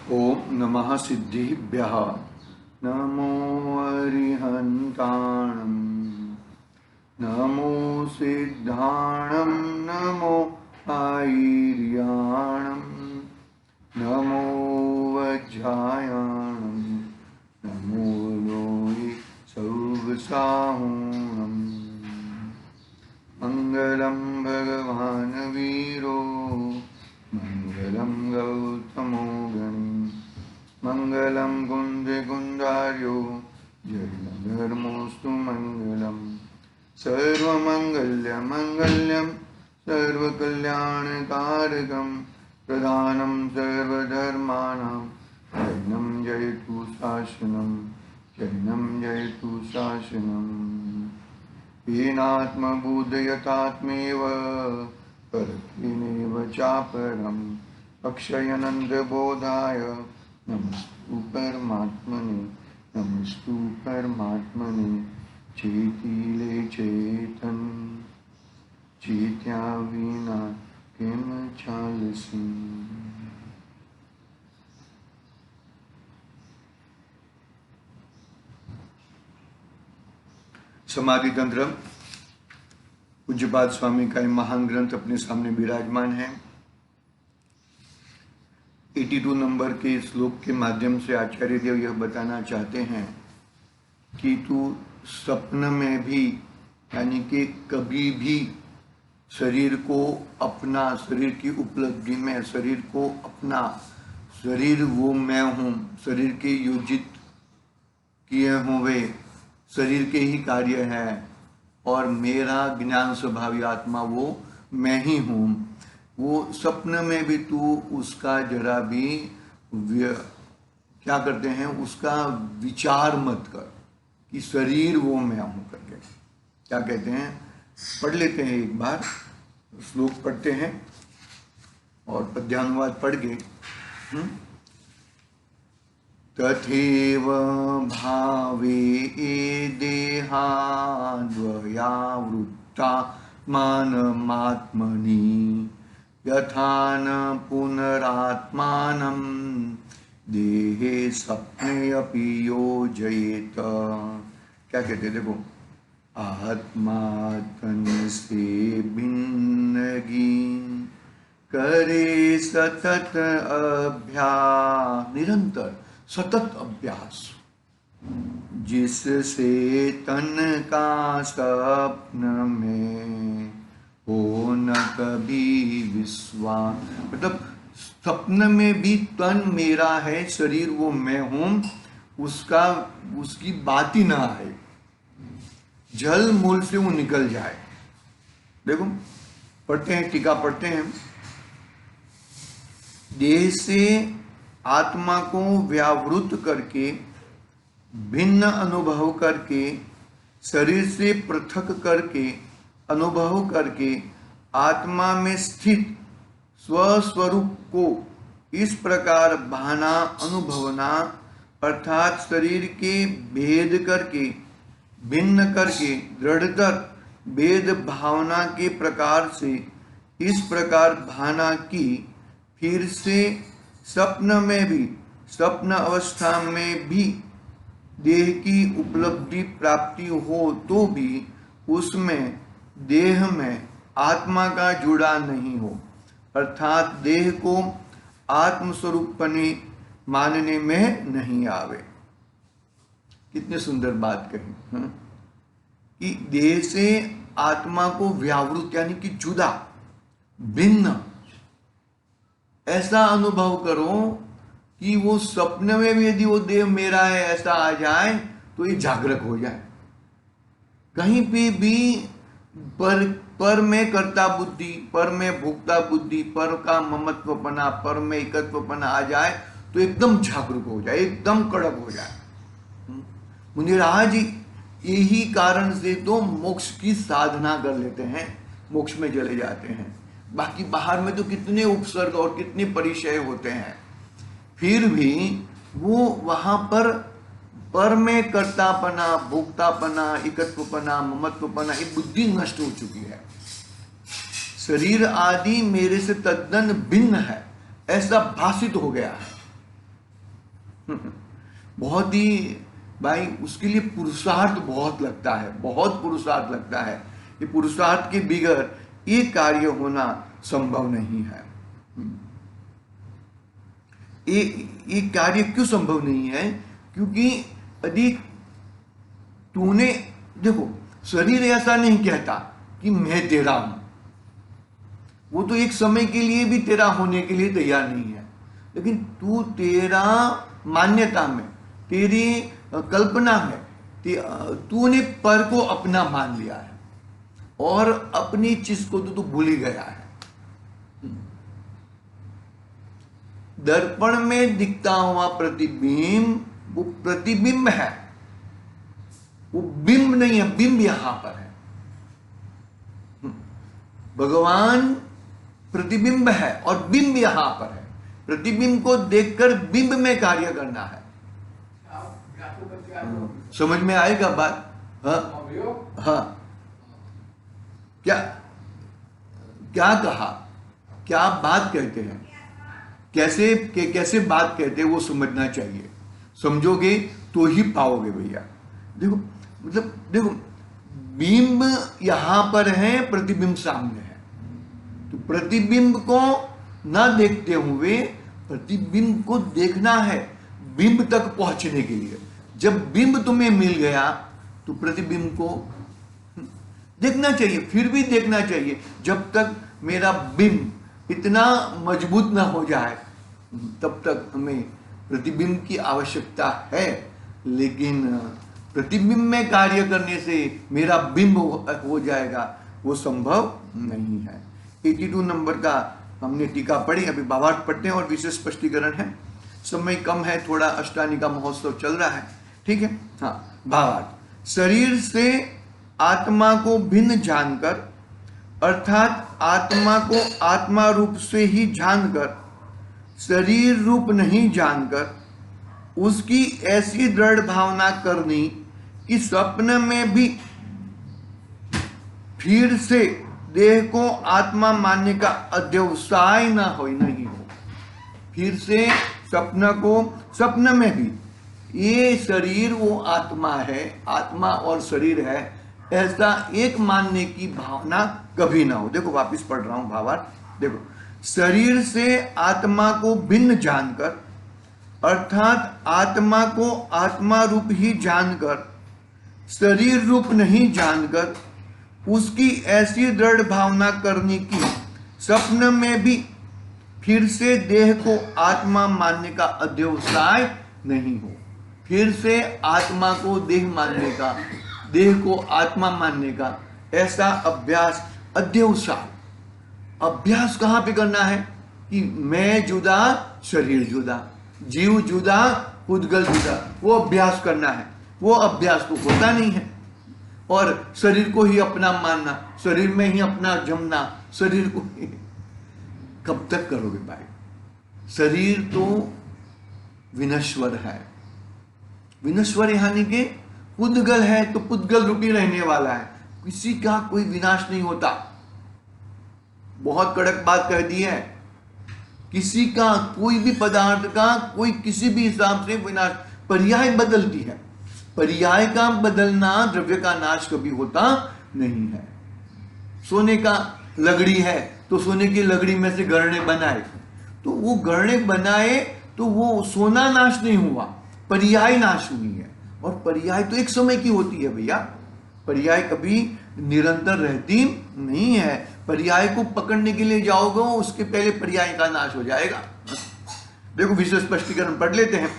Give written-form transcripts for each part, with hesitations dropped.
ओम नमः सिद्धिभ्यः नमो अरिहन्ताणं नमो सिद्धाणं नमो आयर्याणं नमो वज्रायाणं नमो लोहि सौगसाहुणम् मंगलम भगवान वीरो मंगलम गौतमो गणी मंगलम कुंज कुंजार्यो जयधर्मोस्तु मंगलम सर्वमंगल्य मंगल्यम सर्वकल्याणकारकम प्रधानम सर्वधर्माणां जैनं जयतु शासनम जैनं जयतु शासनम येनात्मबोधयतात्मेव परत्वेनेव चापरम् अक्षयनन्दबोधाय नमस्तु परमात्मने नमस्तु परमात्मने चेतिले चेतन चेत्या विना किम चालसी। समाधि तंत्र पूज्यपाद स्वामी का महान ग्रंथ अपने सामने विराजमान है। 82 नंबर के श्लोक के माध्यम से आचार्य देव यह बताना चाहते हैं कि तू स्वप्न में भी यानी कि कभी भी शरीर को अपना, शरीर की उपलब्धि में शरीर को अपना, शरीर वो मैं हूँ, शरीर के योजित किए हुए शरीर के ही कार्य है और मेरा ज्ञान स्वभावी आत्मा वो मैं ही हूँ। वो स्वप्न में भी तू उसका जरा भी क्या करते हैं, उसका विचार मत कर कि शरीर वो मैं हूँ करके। क्या कहते हैं, पढ़ लेते हैं, एक बार श्लोक पढ़ते हैं और पद्यानुवाद पढ़ के तथैव भावे देहाद्वयावृत्ता मानमात्मनि यथा न पुनरात्मानं देहे स्वप्ने अपि योजयेत। क्या कहते, देखो, आत्मा तन से भिन्नगी करे सतत अभ्यास, निरंतर सतत अभ्यास, जिससे तन का स्वप्न में हो न कभी विश्वास। मतलब स्वप्न में भी तन मेरा है, शरीर वो मैं हूं, उसकी बात ही ना आए, जल मूल से वो निकल जाए। देखो पढ़ते हैं, टीका पढ़ते हैं। देह से आत्मा को व्यावृत करके, भिन्न अनुभव करके, शरीर से पृथक करके अनुभव करके आत्मा में स्थित स्वस्वरूप को इस प्रकार भाना, अनुभवना, अर्थात शरीर के भेद करके, भिन्न करके, दृढ़तर भेद भावना के प्रकार से इस प्रकार भाना की, फिर से स्वप्न में भी, स्वप्न अवस्था में भी देह की उपलब्धि प्राप्ति हो तो भी उसमें देह में आत्मा का जुड़ा नहीं हो, अर्थात देह को आत्मस्वरूपने मानने में नहीं आवे। कितने सुंदर बात कही कि देह से आत्मा को व्यावृत यानी कि जुदा, भिन्न, ऐसा अनुभव करो कि वो स्वप्न में भी यदि वो देह मेरा है ऐसा आ जाए तो ये जागृत हो जाए। कहीं पे भी पर में कर्ता बुद्धि, पर में भोक्ता बुद्धि, पर का ममत्वपना, पर में एकत्वपना आ जाए तो एकदम जागरूक हो जाए, एकदम कड़क हो जाए। मुनिराज यही कारण से तो मोक्ष की साधना कर लेते हैं, मोक्ष में चले जाते हैं। बाकी बाहर में तो कितने उपसर्ग और कितने परिचय होते हैं, फिर भी वो वहां पर में कर्तापना, भोक्तापना, एकत्वपना, ममत्वपना, ये बुद्धि नष्ट हो चुकी है। शरीर आदि मेरे से तद्दन भिन्न है ऐसा भाषित हो गया है। बहुत ही भाई उसके लिए पुरुषार्थ बहुत लगता है, बहुत पुरुषार्थ लगता है। ये पुरुषार्थ के बिगड़ ये कार्य होना संभव नहीं है। ये कार्य क्यों संभव नहीं है? क्योंकि यदि तूने, देखो शरीर ऐसा नहीं कहता कि मैं तेरा हूं, वो तो एक समय के लिए भी तेरा होने के लिए तैयार नहीं है, लेकिन तू तेरा मान्यता में, तेरी कल्पना में तूने पर को अपना मान लिया है और अपनी चीज को तो तू भूल ही गया है। दर्पण में दिखता हुआ प्रतिबिंब वो प्रतिबिंब है, वो बिंब नहीं है, बिंब यहां पर है। भगवान प्रतिबिंब है और बिंब यहां पर है। प्रतिबिंब को देखकर बिंब में कार्य करना है। समझ में आएगा बात? हाँ हाँ, क्या क्या कहा, क्या बात कहते हैं, कैसे बात कहते हैं वो समझना चाहिए। समझोगे तो ही पाओगे भैया। देखो मतलब देखो, बिंब यहां पर है, प्रतिबिंब सामने है, तो प्रतिबिंब को ना देखते हुए प्रतिबिंब को देखना है बिंब तक पहुंचने के लिए। जब बिंब तुम्हें मिल गया तो प्रतिबिंब को देखना चाहिए, फिर भी देखना चाहिए जब तक मेरा बिंब इतना मजबूत ना हो जाए तब तक हमें प्रतिबिंब की आवश्यकता है। लेकिन प्रतिबिंब में कार्य करने से मेरा बिंब हो जाएगा, वो संभव नहीं है। 82 नंबर का हमने टीका पढ़ी, अभी भावार्थ पढ़ते हैं और विशेष स्पष्टीकरण है। समय कम है, थोड़ा अष्टानी का महोत्सव चल रहा है, ठीक है। हाँ, भावार्थ। शरीर से आत्मा को भिन्न जानकर, अर्थात आत्मा को आत्मा रूप से ही जानकर, शरीर रूप नहीं जानकर उसकी ऐसी दृढ़ भावना करनी कि स्वप्न में भी फिर से देह को आत्मा मानने का अध्यवसाय ना हो, नहीं हो। फिर से स्वप्न में भी ये शरीर वो आत्मा है, आत्मा और शरीर है, ऐसा एक मानने की भावना कभी ना हो। देखो वापिस पढ़ रहा हूं भावार्थ। देखो, शरीर से आत्मा को भिन्न जानकर, अर्थात आत्मा को आत्मा रूप ही जानकर, शरीर रूप नहीं जानकर उसकी ऐसी दृढ़ भावना करने की स्वप्न में भी फिर से देह को आत्मा मानने का अध्यवसाय नहीं हो। फिर से आत्मा को देह मानने का, देह को आत्मा मानने का ऐसा अभ्यास, अध्यवसाय। अभ्यास कहां पे करना है कि मैं जुदा, शरीर जुदा, जीव जुदा, पुद्गल जुदा, वो अभ्यास करना है। वो अभ्यास तो होता नहीं है। और शरीर को ही अपना मानना, शरीर में ही अपना जमना, शरीर को ही कब तक करोगे भाई? शरीर तो विनश्वर है, विनश्वर यानी कि पुद्गल है, तो पुद्गल रूपी रहने वाला है, किसी का कोई विनाश नहीं होता। बहुत कड़क बात कह दी है, किसी का, कोई भी पदार्थ का कोई किसी भी हिसाब से विनाश, पर्याय बदलती है। पर्याय का बदलना द्रव्य का नाश कभी होता नहीं है। सोने का लगड़ी है तो सोने की लगड़ी में से गढ़ने बनाए, तो वो गढ़ने बनाए तो वो सोना नाश नहीं हुआ, पर्याय नाश हुई है। और पर्याय तो एक समय की होती है भैया, पर्याय कभी निरंतर रहती नहीं है। पर्याय को पकड़ने के लिए जाओगे उसके पहले पर्याय का नाश हो जाएगा। देखो विशेष स्पष्टीकरण पढ़ लेते हैं,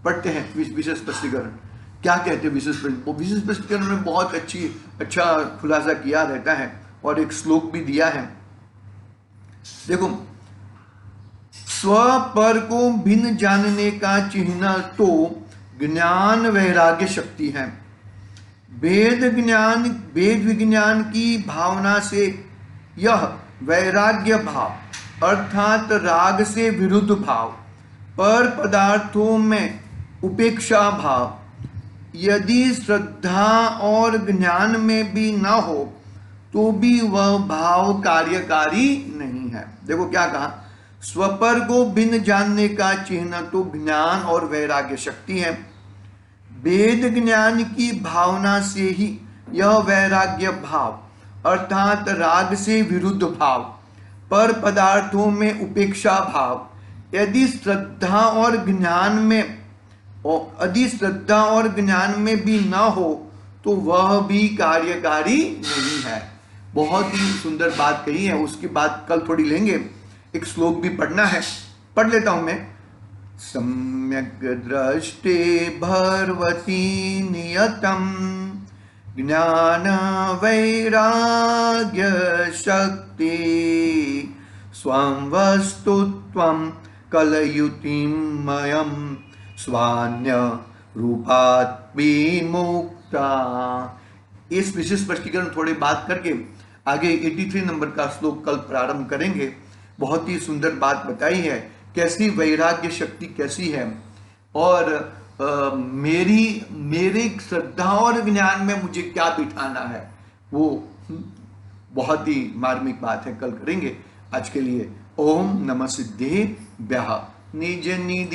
पढ़ते हैं विशेष स्पष्टीकरण क्या कहते हैं। विशेष स्पष्टीकरण में बहुत अच्छा खुलासा किया रहता है और एक श्लोक भी दिया है। देखो, स्व पर को भिन्न जानने का चिन्ह तो ज्ञान वैराग्य शक्ति है। वेद विज्ञान की भावना से यह वैराग्य भाव, अर्थात राग से विरुद्ध भाव, पर पदार्थों में उपेक्षा भाव, यदि श्रद्धा और ज्ञान में भी न हो तो भी वह भाव कार्यकारी नहीं है। देखो क्या कहा, स्वपर को भिन्न जानने का चिन्ह तो ज्ञान और वैराग्य शक्ति है। वेद ज्ञान की भावना से ही यह वैराग्य भाव अर्थात राग से विरुद्ध भाव, पर पदार्थों में उपेक्षा भाव यदि श्रद्धा और ज्ञान में भी न हो तो वह भी कार्यकारी नहीं है। बहुत ही सुंदर बात कही है, उसकी बात कल थोड़ी लेंगे। एक श्लोक भी पढ़ना है, पढ़ लेता हूं मैं। सम्यक दृष्टे भर्वती नियतम ज्ञान वैराग्य शक्ति स्वं वस्तुत्वं कलयुतिमयं स्वान्य रूपात् विमुक्ता। इस विशेष स्पष्टीकरण थोड़ी बात करके आगे 83 नंबर का श्लोक कल प्रारंभ करेंगे। बहुत ही सुंदर बात बताई है, कैसी वैराग्य शक्ति कैसी है, और मेरी श्रद्धा और ज्ञान में मुझे क्या बिठाना है, वो बहुत ही मार्मिक बात है, कल करेंगे। आज के लिए ओम नमः सिद्धेभ्यः। निज निधि